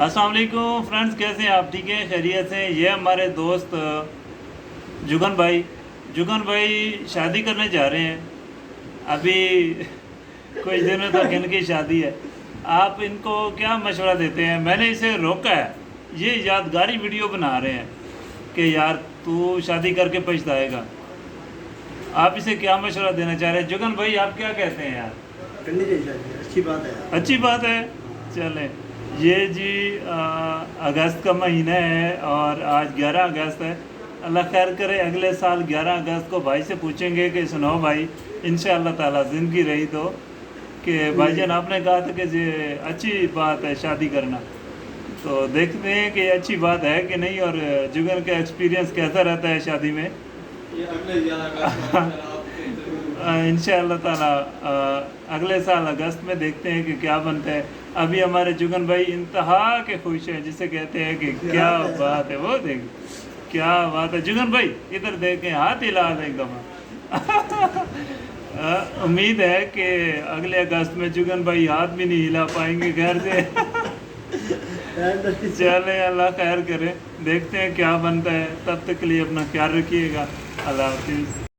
अस्सलाम वालेकुम फ्रेंड्स, कैसे हैं आप? ठीक है, खैरियत से? ये हमारे दोस्त जुगन भाई शादी करने जा रहे हैं अभी। कुछ दिनों तक इनकी शादी है। आप इनको क्या मशवरा देते हैं? मैंने इसे रोका है, ये यादगारी वीडियो बना रहे हैं कि यार तू शादी करके पछताएगा। आप इसे क्या मशवरा देना चाह रहे हैं? जुगन भाई आप क्या कहते हैं यार? करनी चाहिए शादी, अच्छी बात है यार। अच्छी बात है। चलें, ये जी अगस्त का महीना है और आज 11 अगस्त है। अल्लाह खैर करे, अगले साल 11 अगस्त को भाई से पूछेंगे कि सुनो भाई, इंशाअल्लाह ताला ज़िंदगी रही तो, कि भाईजान आपने कहा था कि ये अच्छी बात है शादी करना, तो देखते हैं कि अच्छी बात है कि नहीं, और जुगन का एक्सपीरियंस कैसा रहता है शादी में। इंशाअल्लाह ताला अगले साल अगस्त में देखते हैं कि क्या बनता है। अभी हमारे जुगन भाई इंतहा के खुश हैं, जिसे कहते हैं कि क्या बात है। वो देख, क्या बात है जुगन भाई, इधर देखें, हाथ हिला दें एकदम। उम्मीद है कि अगले अगस्त में जुगन भाई हाथ भी नहीं हिला पाएंगे घर से। चले, अल्लाह खैर करे, देखते हैं क्या बनता है। तब तक के लिए अपना ख्याल रखिएगा। अल्लाह हाफिज़।